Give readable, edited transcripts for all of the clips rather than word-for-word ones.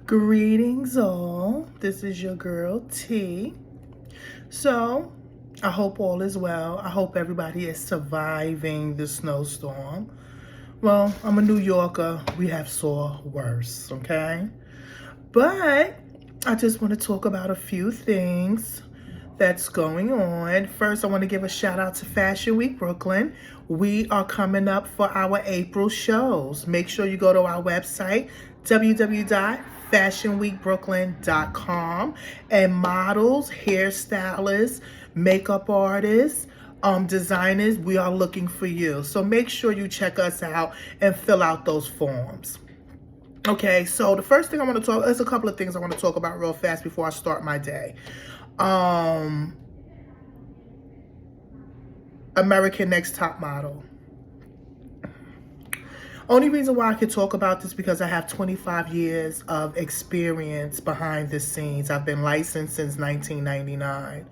Greetings all. This is your girl T. So, I hope all is well. I hope everybody is surviving the snowstorm. Well, I'm a New Yorker. We have saw worse, okay? But I just want to talk about a few things that's going on. First, I want to give a shout out to Fashion Week Brooklyn. We are coming up for our April shows. Make sure you go to our website, www.fashionweekbrooklyn.com, and models, hairstylists, makeup artists, designers, we are looking for you. So make sure you check us out and fill out those forms. Okay, so the first thing I want to talk, there's a couple of things I want to talk about real fast before I start my day. American Next Top Model. Only reason why I can talk about this because I have 25 years of experience behind the scenes. I've been licensed since 1999.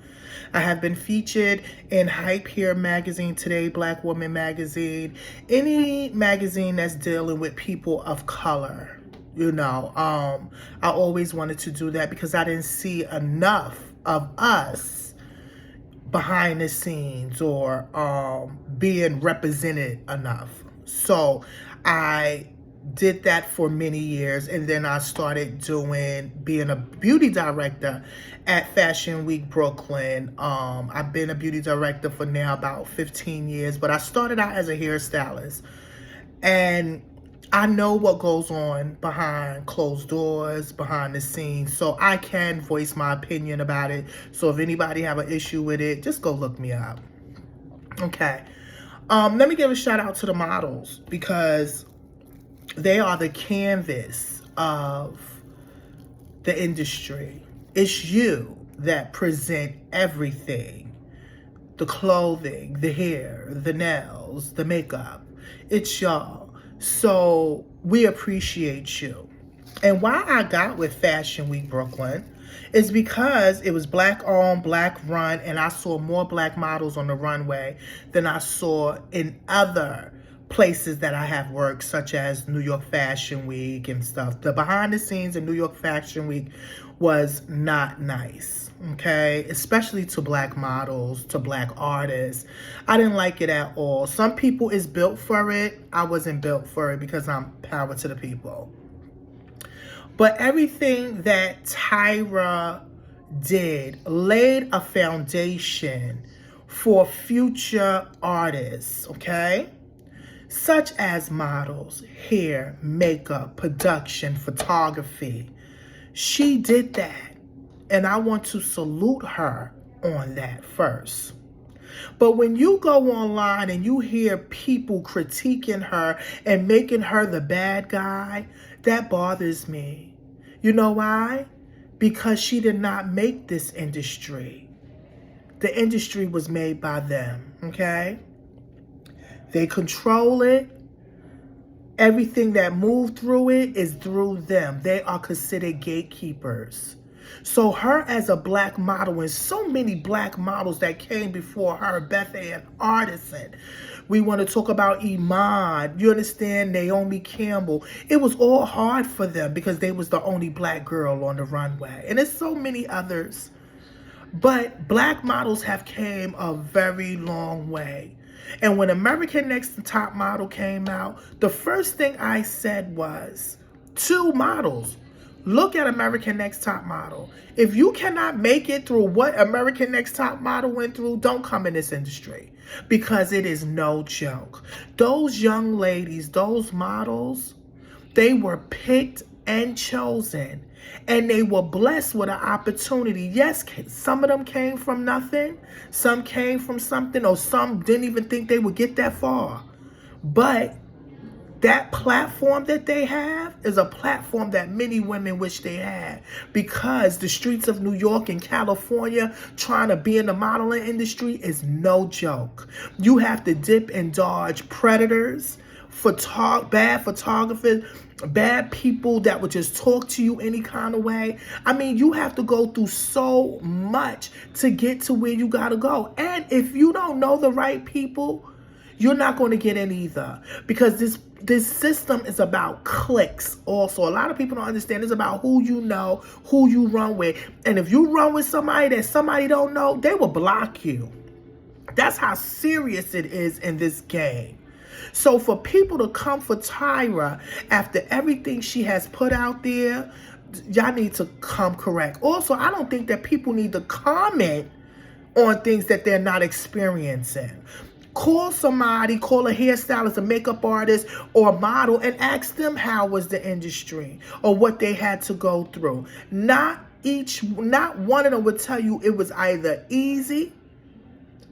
I have been featured in Hype Hair Magazine, Today Black Woman Magazine, any magazine that's dealing with people of color. I always wanted to do that because I didn't see enough of us behind the scenes or being represented enough. So I did that for many years, and then I started being a beauty director at Fashion Week Brooklyn. I've been a beauty director for now about 15 years, but I started out as a hairstylist, and I know what goes on behind closed doors, behind the scenes, so I can voice my opinion about it. So if anybody have an issue with it, just go look me up. Okay. Let me give a shout out to the models because they are the canvas of the industry. It's you that present everything. The clothing, the hair, the nails, the makeup. It's y'all. So we appreciate you. And why I got with Fashion Week Brooklyn is because it was black owned, black run, and I saw more black models on the runway than I saw in other places that I have worked, such as New York Fashion Week and stuff. The behind the scenes in New York Fashion Week was not nice, okay? Especially to black models, to black artists. I didn't like it at all. Some people is built for it. I wasn't built for it because I'm power to the people. But everything that Tyra did laid a foundation for future artists, okay? Such as models, hair, makeup, production, photography. She did that, and I want to salute her on that first. But when you go online and you hear people critiquing her and making her the bad guy, that bothers me. You know why? Because she did not make this industry. The industry was made by them, okay? They control it. Everything that moved through it is through them. They are considered gatekeepers. So her as a black model, and so many black models that came before her, Beth Ann Artisan. We want to talk about Iman. You understand? Naomi Campbell. It was all hard for them because they was the only black girl on the runway. And there's so many others. But black models have came a very long way. And when American Next Top Model came out, the first thing I said was, two models. Look at American Next Top Model. If you cannot make it through what American Next Top Model went through, don't come in this industry because it is no joke. Those young ladies, those models, they were picked and chosen, and they were blessed with an opportunity. Yes, some of them came from nothing, some came from something, or some didn't even think they would get that far. But that platform that they have is a platform that many women wish they had, because the streets of New York and California trying to be in the modeling industry is no joke. You have to dip and dodge predators, bad photographers, bad people that would just talk to you any kind of way. I mean, you have to go through so much to get to where you gotta go. And if you don't know the right people, You're not going to get in either, because this system is about clicks. Also, a lot of people don't understand it's about who you know, who you run with. And if you run with somebody that somebody don't know, they will block you. That's how serious it is in this game. So for people to come for Tyra after everything she has put out there, y'all need to come correct. Also, I don't think that people need to comment on things that they're not experiencing. Call somebody, call a hairstylist, a makeup artist, or a model, and ask them how was the industry or what they had to go through. Not one of them would tell you it was either easy,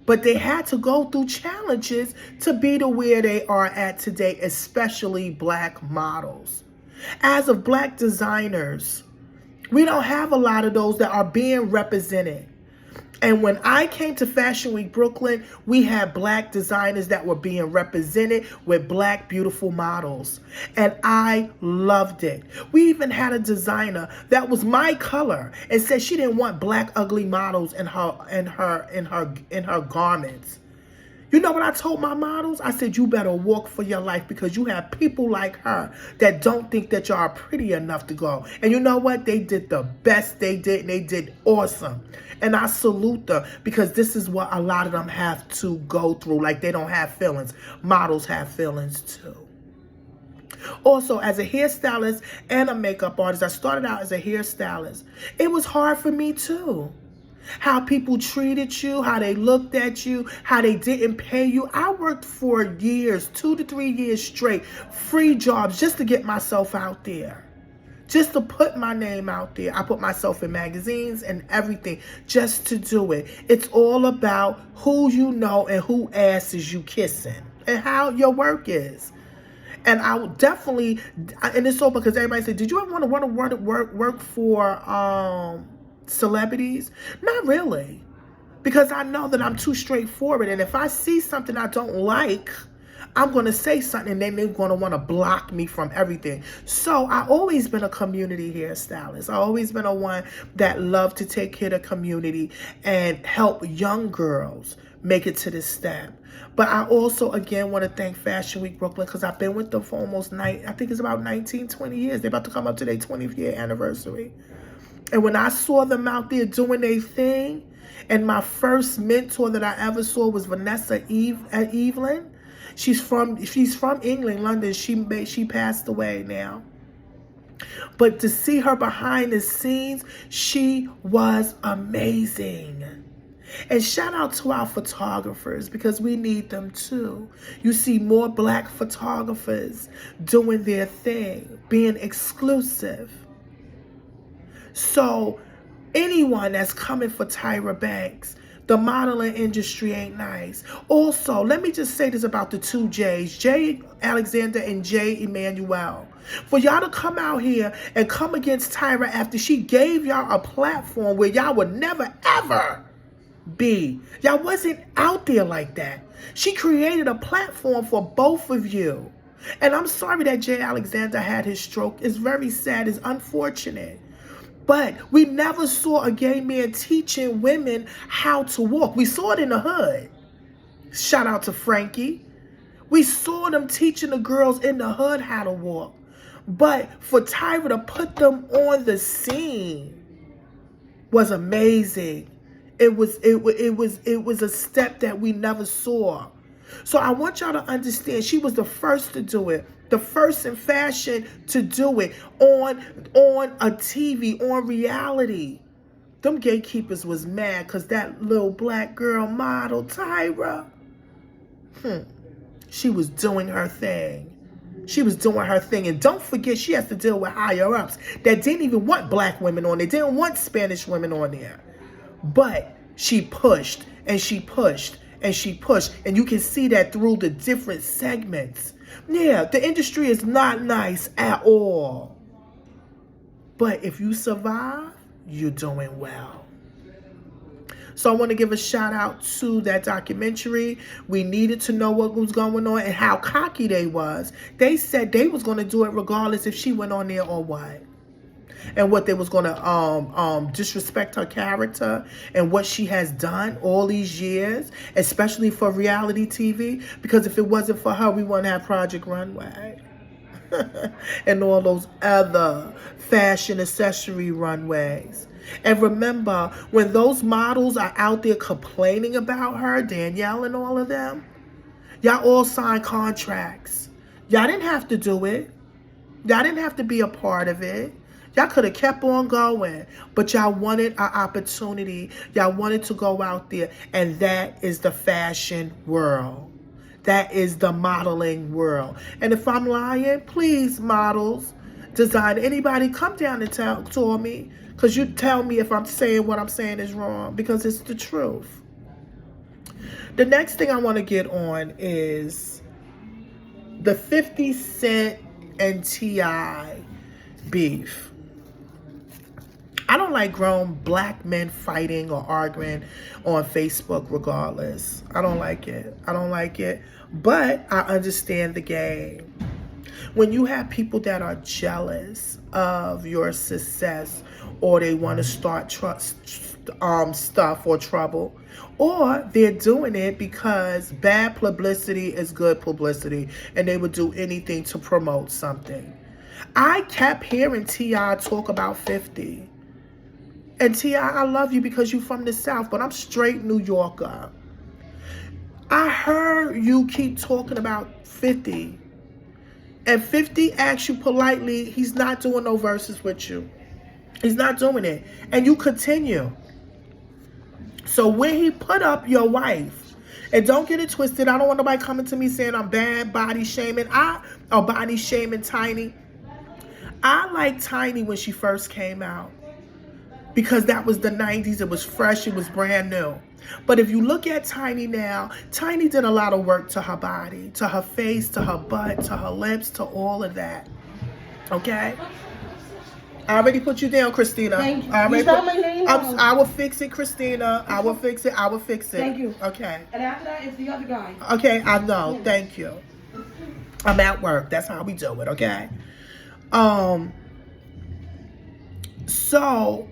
but they had to go through challenges to be to where they are at today, especially black models. As of black designers, we don't have a lot of those that are being represented. And when I came to Fashion Week Brooklyn, we had black designers that were being represented with black beautiful models. And I loved it. We even had a designer that was my color and said she didn't want black ugly models in her garments. You know what I told my models? I said, you better walk for your life, because you have people like her that don't think that y'all are pretty enough to go. And you know what? They did the best they did, and they did awesome. And I salute them, because this is what a lot of them have to go through. Like, they don't have feelings. Models have feelings too. Also, as a hairstylist and a makeup artist, I started out as a hairstylist. It was hard for me too. How people treated you, how they looked at you, how they didn't pay you. I worked for years, 2 to 3 years straight, free jobs, just to get myself out there, just to put my name out there. I put myself in magazines and everything just to do it. It's all about who you know and who asses you kissing and how your work is. And I would definitely, and it's so because everybody said, did you ever want to work for celebrities? Not really, because I know that I'm too straightforward, and if I see something I don't like, I'm going to say something, and then they're going to want to block me from everything. So I've always been a community hairstylist. I've always been a one that loved to take care of the community and help young girls make it to this step. But I also, again, want to thank Fashion Week Brooklyn, because I've been with them for almost, I think it's about 19, 20 years. They're about to come up to their 20th year anniversary. And when I saw them out there doing their thing, and my first mentor that I ever saw was Vanessa Evelyn. She's from England, London. She passed away now. But to see her behind the scenes, she was amazing. And shout out to our photographers, because we need them too. You see more black photographers doing their thing, being exclusive. So anyone that's coming for Tyra Banks, the modeling industry ain't nice. Also, let me just say this about the two J's, J. Alexander and J. Emmanuel. For y'all to come out here and come against Tyra after she gave y'all a platform where y'all would never, ever be. Y'all wasn't out there like that. She created a platform for both of you. And I'm sorry that J. Alexander had his stroke. It's very sad. It's unfortunate. But we never saw a gay man teaching women how to walk. We saw it in the hood. Shout out to Frankie. We saw them teaching the girls in the hood how to walk. But for Tyra to put them on the scene was amazing. It was a step that we never saw. So I want y'all to understand, she was the first to do it, the first in fashion to do it on a TV, on reality. Them gatekeepers was mad because that little black girl model, Tyra, she was doing her thing. She was doing her thing. And don't forget, she has to deal with higher ups that didn't even want black women on there, didn't want Spanish women on there. But she pushed and she pushed and she pushed. And you can see that through the different segments. Yeah, the industry is not nice at all. But if you survive, you're doing well. So I want to give a shout out to that documentary. We needed to know what was going on and how cocky they was. They said they was going to do it regardless if she went on there or what. and what they was going to disrespect her character and what she has done all these years, especially for reality TV. Because if it wasn't for her, we wouldn't have Project Runway and all those other fashion accessory runways. And remember, when those models are out there complaining about her, Danielle and all of them, y'all all signed contracts. Y'all didn't have to do it. Y'all didn't have to be a part of it. Y'all could have kept on going, but y'all wanted an opportunity. Y'all wanted to go out there, and that is the fashion world. That is the modeling world. And if I'm lying, please, models, design, anybody, come down and tell me, because you tell me if I'm saying what I'm saying is wrong, because it's the truth. The next thing I want to get on is the 50 Cent and T.I beef. I don't like grown black men fighting or arguing on Facebook regardless. I don't like it. I don't like it. But I understand the game. When you have people that are jealous of your success, or they want to start stuff or trouble, or they're doing it because bad publicity is good publicity and they would do anything to promote something. I kept hearing T.I talk about 50. And T.I, I love you because you're from the South, but I'm straight New Yorker. I heard you keep talking about 50. And 50 asks you politely, he's not doing no verses with you. He's not doing it. And you continue. So when he put up your wife, and don't get it twisted, I don't want nobody coming to me saying I'm bad body shaming. Body shaming Tiny. I liked Tiny when she first came out, because that was the 90s. It was fresh. It was brand new. But if you look at Tiny now, Tiny did a lot of work to her body, to her face, to her butt, to her lips, to all of that. Okay? I already put you down, Christina. Thank you. I will fix it, Christina. I will fix it. Thank you. Okay. And after that, it's the other guy. Okay, I know. Thank you. I'm at work. That's how we do it, okay? So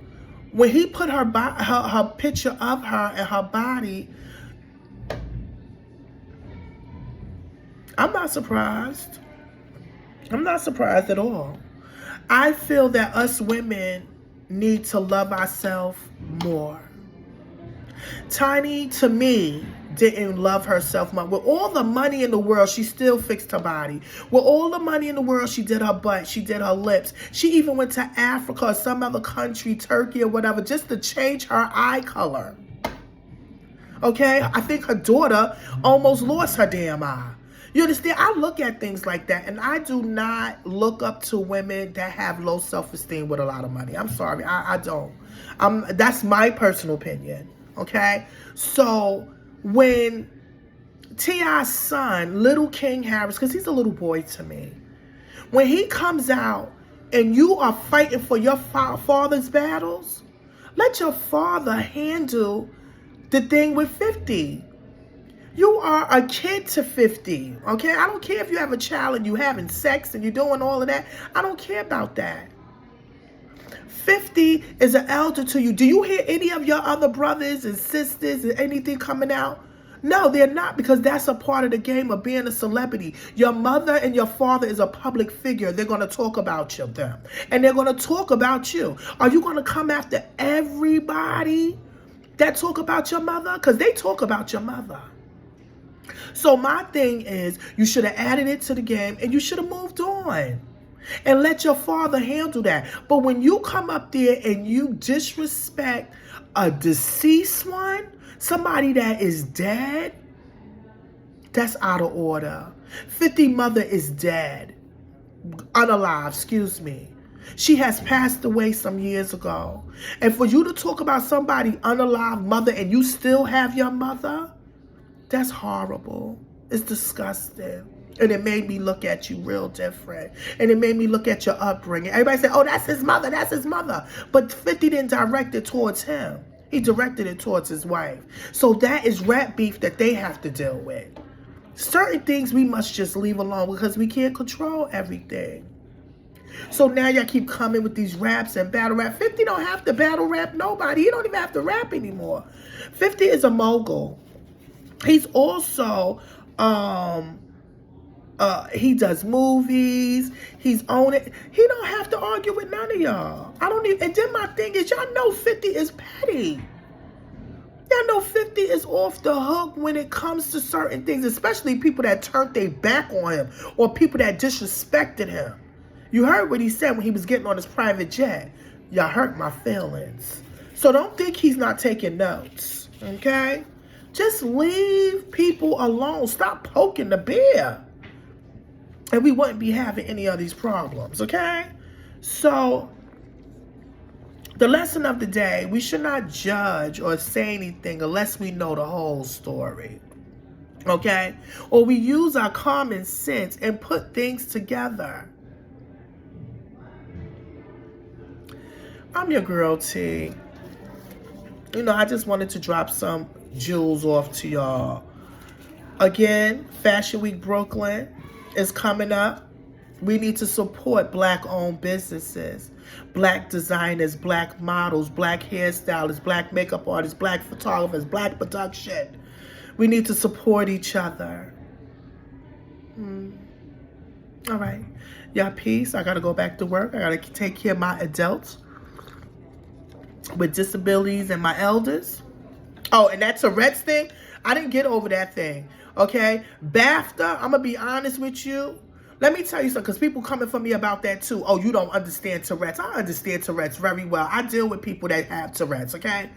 when he put her picture of her and her body, I'm not surprised. I'm not surprised at all. I feel that us women need to love ourselves more. Tiny, to me, didn't love herself much. With all the money in the world, she still fixed her body. With all the money in the world, she did her butt, she did her lips. She even went to Africa or some other country, Turkey or whatever, just to change her eye color. Okay? I think her daughter almost lost her damn eye. You understand? I look at things like that, and I do not look up to women that have low self-esteem with a lot of money. I'm sorry. I don't. That's my personal opinion. Okay? So when T.I.'s son, Little King Harris, because he's a little boy to me, when he comes out and you are fighting for your father's battles, let your father handle the thing with 50. You are a kid to 50, okay? I don't care if you have a child and you're having sex and you're doing all of that. I don't care about that. 50 is an elder to you. Do you hear any of your other brothers and sisters and anything coming out? No, they're not, because that's a part of the game of being a celebrity. Your mother and your father is a public figure. They're going to talk about them. And they're going to talk about you. Are you going to come after everybody that talk about your mother? Because they talk about your mother. So my thing is, you should have added it to the game and you should have moved on and let your father handle that. But when you come up there and you disrespect a deceased one, somebody that is dead, that's out of order. 50 mother is dead. Unalive, excuse me. She has passed away some years ago. And for you to talk about somebody unalive mother and you still have your mother, that's horrible. It's disgusting. And it made me look at you real different. And it made me look at your upbringing. Everybody said, oh, that's his mother, that's his mother. But 50 didn't direct it towards him. He directed it towards his wife. So that is rap beef that they have to deal with. Certain things we must just leave alone because we can't control everything. So now y'all keep coming with these raps and battle rap. 50 don't have to battle rap nobody. He don't even have to rap anymore. 50 is a mogul. He's also, he does movies. He's on it. He don't have to argue with none of y'all. I don't even, and then my thing is, y'all know 50 is petty. Y'all know 50 is off the hook when it comes to certain things, especially people that turned their back on him or people that disrespected him. You heard what he said when he was getting on his private jet. Y'all hurt my feelings. So don't think he's not taking notes, okay? Just leave people alone. Stop poking the bear. And we wouldn't be having any of these problems, okay? So the lesson of the day, we should not judge or say anything unless we know the whole story, okay? Or we use our common sense and put things together. I'm your girl, T. You know, I just wanted to drop some jewels off to y'all. Again, Fashion Week Brooklyn is coming up. We need to support Black-owned businesses, Black designers, Black models, Black hairstylists, Black makeup artists, Black photographers, Black production. We need to support each other. All right. Y'all, peace. I got to go back to work. I got to take care of my adults with disabilities and my elders. Oh, and that Tourette's thing, I didn't get over that thing, okay? BAFTA, I'm going to be honest with you. Let me tell you something, because people coming for me about that too. Oh, you don't understand Tourette's. I understand Tourette's very well. I deal with people that have Tourette's, okay?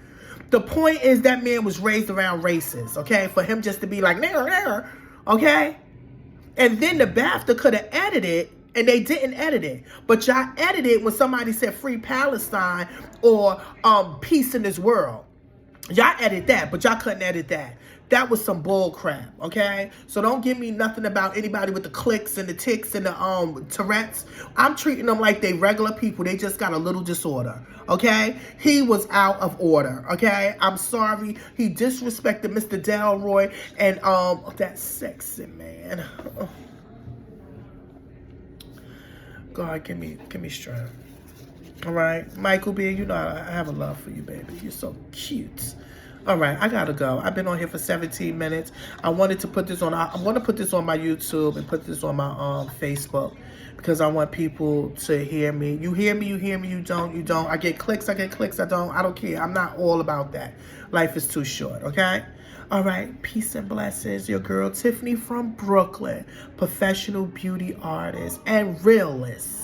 The point is that man was raised around races, okay? For him just to be like, nah, okay? And then the BAFTA could have edited, and they didn't edit it. But y'all edited when somebody said free Palestine or peace in this world. Y'all edit that, but y'all couldn't edit that. That was some bull crap, okay? So don't give me nothing about anybody with the clicks and the ticks and the Tourette's. I'm treating them like they regular people. They just got a little disorder, okay? He was out of order, okay? I'm sorry. He disrespected Mr. Delroy and that sexy man. God, give me strength. All right, Michael B, you know I have a love for you, baby. You're so cute. All right, I gotta go. I've been on here for 17 minutes. I wanted to put this on. I want to put this on my YouTube and put this on my Facebook because I want people to hear me. You hear me, you hear me. You don't, you don't. I get clicks, I don't care. I'm not all about that. Life is too short. Okay. All right, peace and blessings. Your girl Tiffany from Brooklyn, professional beauty artist and realist.